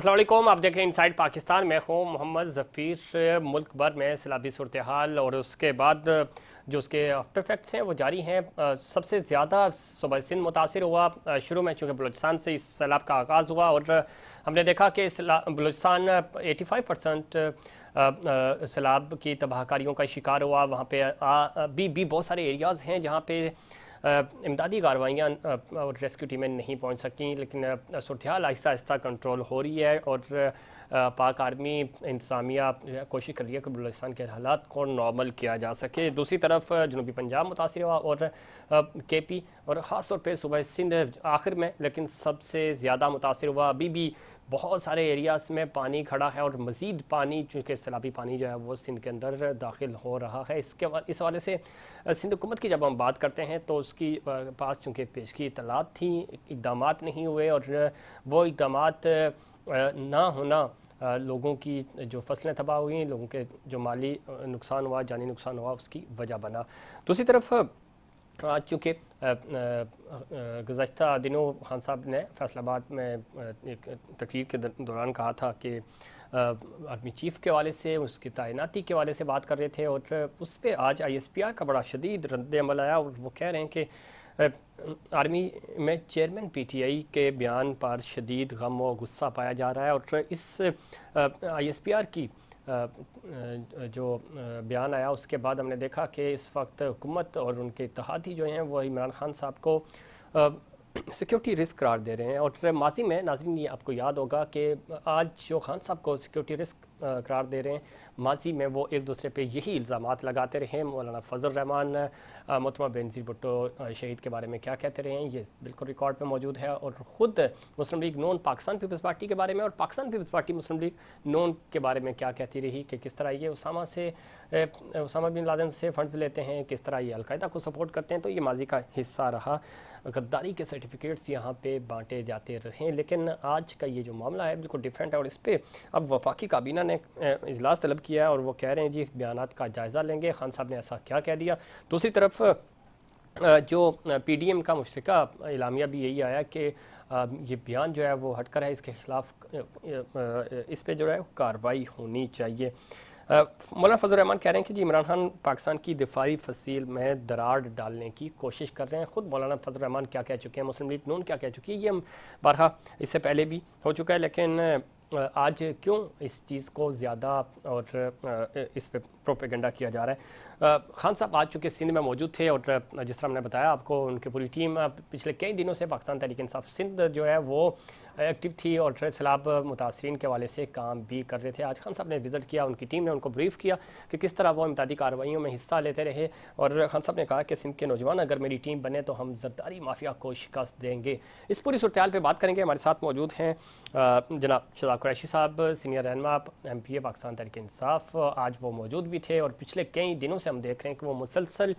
अस्सलाम वालेकुम, आप देख रहे हैं इनसाइड पाकिस्तान। मैं हूँ मोहम्मद ज़फ़ीर। मुल्क भर में सैलाबी सूरत हाल और उसके बाद जो उसके आफ्टर इफेक्ट्स हैं वो जारी हैं। सबसे ज़्यादा सूबा सिंध मुतासिर हुआ। शुरू में चूँकि बलूचिस्तान से इस सैलाब का आगाज़ हुआ और हमने देखा कि बलूचिस्तान 85% सैलाब की तबाहकारियों का शिकार हुआ। वहाँ पे भी बहुत सारे एरियाज़ हैं जहाँ पे इमदादी कार्रवाइयाँ और रेस्क्यू टीमें नहीं पहुँच सकीं, लेकिन सूरत हाल आहिस्ता आहिस्ता कंट्रोल हो रही है और पाक आर्मी इंतज़ामिया कोशिश कर रही है कि बलूचिस्तान के हालात को नॉर्मल किया जा सके। दूसरी तरफ जनूबी पंजाब मुतासर हुआ और KP और ख़ास तौर पर सूबा सिंध आखिर में, लेकिन सबसे ज़्यादा मुतासर हुआ। अभी भी बहुत सारे एरियाज़ में पानी खड़ा है और मज़ीद पानी, चूँकि सैलाबी पानी जो है वो सिंध के अंदर दाखिल हो रहा है। इस हवाले से सिंध हुकूमत की जब हम बात करते हैं तो उसकी पास चूँकि पेशगी इतलात थी, इक़दाम नहीं हुए और वो इक़दाम ना होना लोगों की जो फसलें तबाह हुई, लोगों के जो माली नुकसान हुआ, जानी नुकसान हुआ, उसकी वजह बना। दूसरी तरफ आज चूँकि गुज़श्ता दिनों खान साहब ने फैसलाबाद में एक तकरीर के दौरान कहा था कि आर्मी चीफ़ के हवाले से, उसकी तैनाती के हवाले से बात कर रहे थे और उस पर आज ISPR का बड़ा शदीद रद्द अमल आया और वो कह रहे हैं कि आर्मी में चेयरमैन PTI के बयान पर शदीद गम व गुस्सा पाया जा रहा है और इस ISPR की जो बयान आया उसके बाद हमने देखा कि इस वक्त हुकूमत और उनके इत्तेहादी जो हैं वो इमरान खान साहब को सिक्योरिटी रिस्क करार दे रहे हैं। और माजी में नाज़रीन, ये आपको याद होगा कि आज जो खान साहब को सिक्योरिटी रिस्क करार दे रहे हैं, माजी में वो एक दूसरे पे यही इल्ज़ामात लगाते रहे। मौलाना फजल रहमान मोहतरमा बेनज़ीर भुट्टो शहीद के बारे में क्या कहते रहे हैं, ये बिल्कुल रिकॉर्ड पे मौजूद है। और ख़ुद मुस्लिम लीग नून पाकिस्तान पीपल्स पार्टी के बारे में और पाकिस्तान पीपल्स पार्टी मुस्लिम लीग नून के बारे में क्या कहती रही कि किस तरह ये उसामा बिन लादेन से फ़ंड्स लेते हैं, किस तरह ये अलकायदा को सपोर्ट करते हैं। तो ये माजी का हिस्सा रहा। गद्दारी के सर्टिफिकेट्स यहाँ पे बांटे जाते रहे, लेकिन आज का ये जो मामला है बिल्कुल डिफरेंट है और इस पर अब वफाकी काबीना ने इजलास तलब किया है और वो कह रहे हैं जी बयानात का जायज़ा लेंगे, खान साहब ने ऐसा क्या कह दिया। दूसरी तरफ जो PDM का मुश्तरका इलामिया भी यही आया कि ये बयान जो है वो हटकर है, इसके खिलाफ इस पर जो है कार्रवाई होनी चाहिए। मौलाना फजल रहमान कह रहे हैं कि जी इमरान खान पाकिस्तान की दिफाई फसील में दरार डालने की कोशिश कर रहे हैं। ख़ुद मौलाना फजल रहमान क्या कह चुके हैं, मुस्लिम लीग नून क्या कह चुकी है, ये हम बारहा इससे पहले भी हो चुका है, लेकिन आज क्यों इस चीज़ को ज़्यादा और इस पे प्रोपेगेंडा किया जा रहा है। खान साहब आज चूँकि सिंध में मौजूद थे और जिस तरह हमने बताया आपको, उनकी पूरी टीम पिछले कई दिनों से पाकिस्तान तहरीक इंसाफ सिंध जो है वो एक्टिव थी और सैलाब मुतासरीन के हवाले से काम भी कर रहे थे। आज खान साहब ने विज़िट किया, उनकी टीम ने उनको ब्रीफ़ किया कि किस तरह वो इमदादी कार्रवाइयों में हिस्सा लेते रहे और खान साहब ने कहा कि सिंध के नौजवान अगर मेरी टीम बने तो हम ज़रदारी माफिया को शिकस्त देंगे। इस पूरी सूरत हाल पर बात करेंगे। हमारे साथ मौजूद हैं जनाब शहजाद कुरैशी साहब, सीनियर रहनुमा MPA पाकिस्तान तहरीक इंसाफ। आज वो मौजूद भी थे और पिछले कई दिनों से हम देख रहे हैं कि वो मुसलसल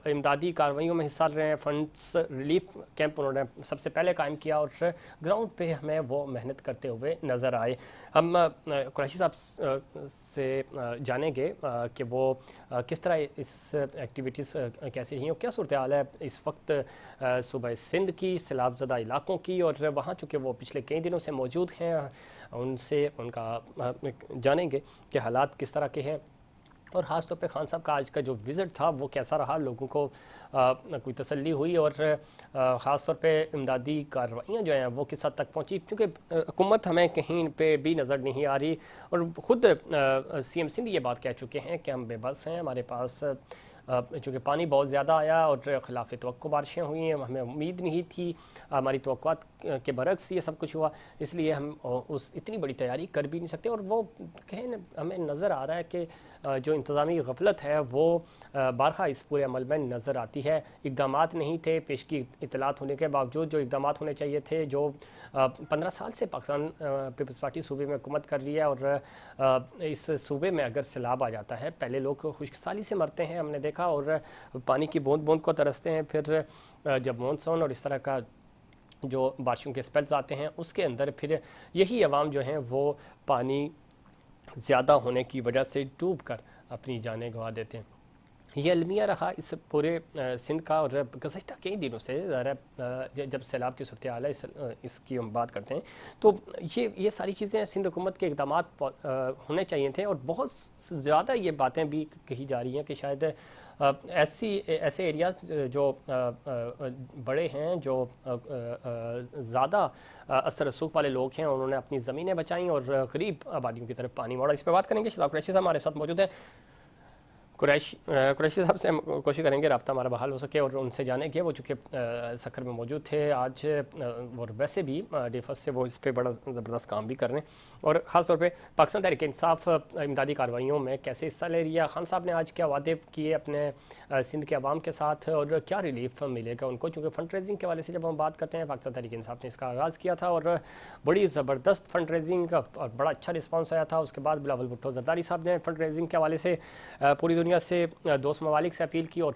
इमदादी कार्रवाइयों में हिस्सा ले रहे हैं। फंड्स रिलीफ कैंप उन्होंने सबसे पहले कायम किया और ग्राउंड पे हमें वो मेहनत करते हुए नज़र आए। हम कुरैशी साहब से जानेंगे कि वो किस तरह इस एक्टिविटीज़ कैसी रही और क्या सूरत हाल है इस वक्त सूबा सिंध की सैलाबज़दा इलाकों की, और वहाँ चूँकि वो पिछले कई दिनों से मौजूद हैं उनसे उनका जानेंगे कि हालात किस तरह के हैं और ख़ास तौर पे खान साहब का आज का जो विज़िट था वो कैसा रहा, लोगों को कोई तसल्ली हुई और ख़ास तौर पे इमदादी कार्रवाइयाँ जो हैं वो किस हद तक पहुँची, क्योंकि हुकूमत हमें कहीं पे भी नज़र नहीं आ रही और ख़ुद CM सिंध ये बात कह चुके हैं कि हम बेबस हैं, हमारे पास चूँकि पानी बहुत ज़्यादा आया और ख़िलाफ़ तवक्को बारिशें हुई हैं, हमें उम्मीद नहीं थी, हमारी तवक्कुआत के बरक्स ये सब कुछ हुआ, इसलिए हम उस इतनी बड़ी तैयारी कर भी नहीं सकते। और वो कहें हमें नज़र आ रहा है कि जो इंतज़ामी गफलत है वो बारहा इस पूरे अमल में नज़र आती है। इक़दामात नहीं थे, पेशगी इतलात होने के बावजूद जो इक़दामात होने चाहिए थे, जो 15 साल से पाकिस्तान पीपल्स पार्टी सूबे में हुकूमत कर रही है और इस सूबे में अगर सैलाब आ जाता है, पहले लोग खुशहाली से मरते हैं हमने देखा और पानी की बूंद बूंद को तरसते हैं, फिर जब मानसून और इस तरह का जो बारिशों के स्पेल्स आते हैं उसके अंदर फिर यही अवाम जो हैं वो पानी ज़्यादा होने की वजह से डूब कर अपनी जानें गंवा देते हैं। ये अलमिया रहा इस पूरे सिंध का। और गुज़श्ता कई दिनों से ज़रा जब सैलाब की सूरत हाल है इसकी हम बात करते हैं, तो ये सारी चीज़ें सिंध हुकूमत के इक़दाम होने चाहिए थे। और बहुत ज़्यादा ये बातें भी कही जा रही हैं कि शायद ऐसे एरियाज जो बड़े हैं, जो ज़्यादा असर रसूख वाले लोग हैं, उन्होंने अपनी ज़मीनें बचाई और गरीब आबादियों की तरफ पानी मोड़ा। इस पर बात करेंगे। शादाब कुरैशी साहब हमारे साथ मौजूद हैं। कुरैशी साहब से हम कोशिश करेंगे रब्ता हमारा बहाल हो सके और उनसे जाने के वो चूँकि सक्खर में मौजूद थे आज, और वैसे भी डिफस से वो इस पर बड़ा ज़बरदस्त काम भी कर रहे हैं, और ख़ास तौर पे पाकिस्तान तहरीक इंसाफ इमदादी कार्रवाइयों में कैसे हिस्सा ले रही है। खान साहब ने आज क्या वादे किए अपने सिंध के अवाम के साथ, और क्या रिलीफ मिलेगा उनको, चूँकि फ़ंड रेजिंग के हवाले से जब हम बात करते हैं, पाकिस्तान तहरीक इंसाफ ने इसका आगाज़ किया था और बड़ी ज़बरदस्त फ़ंड रेजिंग का और बड़ा अच्छा रिस्पॉन्स आया था। उसके बाद बिलावल भुट्टो जरदारी साहब ने फ़ंड रेजिंग के हवाले से पूरी दुनिया से दोस्त ममालिक से अपील की, और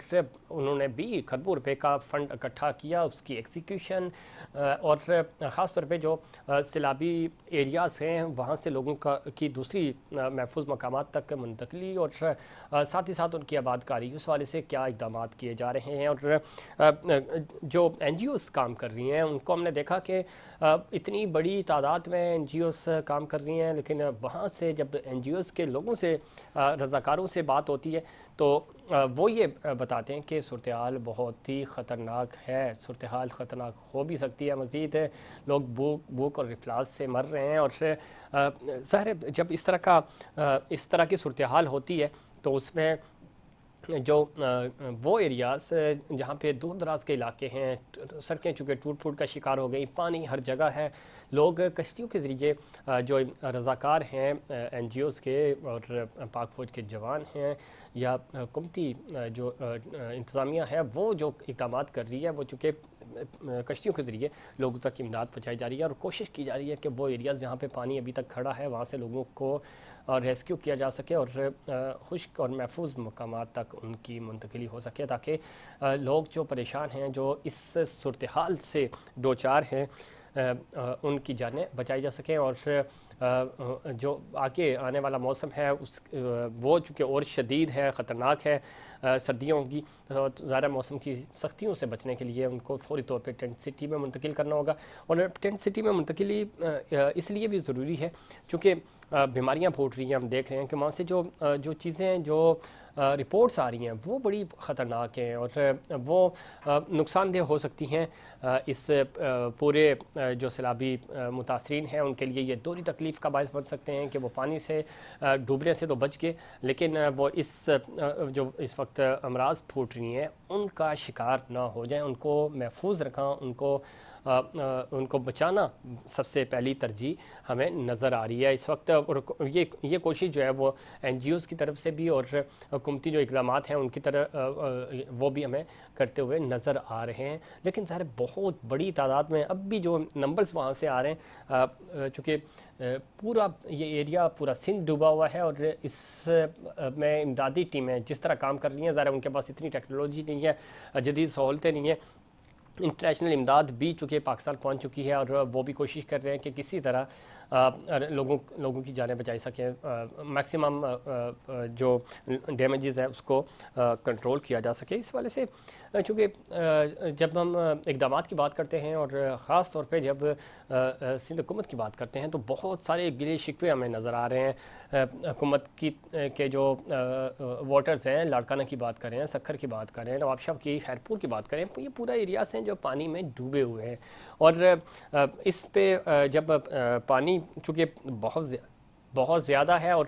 उन्होंने भी खरबों रुपए का फ़ंड इकट्ठा किया, उसकी एग्जीक्यूशन और ख़ास तौर पे जो सैलाबी एरियाज़ हैं वहाँ से लोगों की दूसरी महफूज मकामात तक मुंतकली, और साथ ही साथ उनकी आबादकारी, उस वाले से क्या इक़दाम किए जा रहे हैं। और जो NGOs काम कर रही हैं उनको हमने देखा कि इतनी बड़ी तादाद में NGOs काम कर रही हैं, लेकिन वहाँ से जब NGOs के लोगों से, रज़ाकारों से बात होती है, तो वो ये बताते हैं कि सूरत हाल बहुत ही ख़तरनाक है, सूरत हाल ख़तरनाक हो भी सकती है। मज़ीद लोग भूख और इफलास से मर रहे हैं, और ज़ाहिर जब इस तरह की सूरत हाल होती है तो उसमें जो वो एरियाज़ जहाँ पे दूर दराज के इलाके हैं, सड़कें चूँकि टूट फूट का शिकार हो गई, पानी हर जगह है, लोग कश्तियों के ज़रिए जो रज़ाकार हैं NGOs के और पाक फ़ौज के जवान हैं या हुकूमती जो इंतज़ामिया है, वो जो इक़दाम कर रही है, वो चूँकि कश्तियों के ज़रिए लोगों तक इमदाद पहुँचाई जा रही है, और कोशिश की जा रही है कि वो एरियाज़ जहाँ पे पानी अभी तक खड़ा है वहाँ से लोगों को रेस्क्यू किया जा सके और खुश्क और महफूज मकामात तक उनकी मुंतकिली हो सके, ताकि लोग जो परेशान हैं, जो इस सूरत हाल से दो चार हैं, उनकी जानें बचाई जा सकें। और जो आगे आने वाला मौसम है वो चूँकि और शदीद है, ख़तरनाक है, सर्दियों की, ज़्यादा मौसम की सख्तियों से बचने के लिए उनको फौरी तौर पे टेंट सिटी में मुंतकिल करना होगा। और टेंट सिटी में मुंतकिली इसलिए भी ज़रूरी है चूँकि बीमारियाँ फूट रही हैं। हम देख रहे हैं कि वहाँ से जो चीज़ें, जो रिपोर्ट्स आ रही हैं वो बड़ी ख़तरनाक हैं, और वो नुकसानदेह हो सकती हैं। इस पूरे जो सैलाबी मुतासरीन हैं उनके लिए ये दोहरी तकलीफ़ का बायस बन सकते हैं कि वो पानी से डूबने से तो बच गए, लेकिन वो जो इस वक्त अमराज फूट रही हैं उनका शिकार ना हो जाएं, उनको महफूज रखा, उनको बचाना सबसे पहली तरजीह हमें नज़र आ रही है इस वक्त। और ये कोशिश जो है वो NGOs की तरफ से भी और हुकूमती जो इक़दाम हैं उनकी तरफ वो भी हमें करते हुए नज़र आ रहे हैं। लेकिन ज़ाहिर बहुत बड़ी तादाद में अब भी जो नंबर्स वहाँ से आ रहे हैं, चूँकि पूरा ये एरिया, पूरा सिंध डूबा हुआ है, और इस में इमदादी टीमें जिस तरह काम कर रही हैं, ज़रा उनके पास इतनी टेक्नोलॉजी नहीं है, जदीद सहूलतें नहीं है। इंटरनेशनल इमदाद भी चूँकि पाकिस्तान पहुँच चुकी है, और वो भी कोशिश कर रहे हैं कि किसी तरह लोगों की जानें बचाई सकें, मैक्सिमम जो डैमेजेस है उसको कंट्रोल किया जा सके। इस वाले से चूँकि जब हम इक़दाम की बात करते हैं और ख़ास तौर पे जब सिंध हुकूमत की बात करते हैं, तो बहुत सारे गिले शिकवे हमें नज़र आ रहे हैं। हुकूमत के जो वाटर्स हैं, लाड़काना की बात करें, सक्खर की बात करें, नवाबशाह की, खैरपुर की बात करें, ये पूरा एरियाज़ हैं जो पानी में डूबे हुए हैं। और इस पे जब पानी चूँकि बहुत ज़्यादा है, और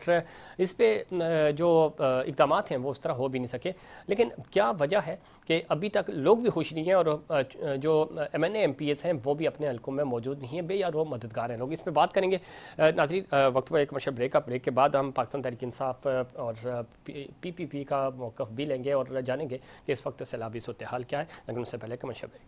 इस पे जो इक़दाम हैं वो उस तरह हो भी नहीं सके। लेकिन क्या वजह है कि अभी तक लोग भी खुश नहीं हैं, और जो MNA MPs हैं वो भी अपने हल्कों में मौजूद नहीं है, बेयार वो मददगार हैं लोग। इस पर बात करेंगे नाज़रीन, वक्त हुआ एक कमर्शियल ब्रेक के बाद हम पाकिस्तान तहरीक इंसाफ और PPP का मौक़िफ़ भी लेंगे और जानेंगे कि इस वक्त सैलाबी सूरत हाल क्या है। लेकिन उससे पहले कमर्शियल ब्रेक।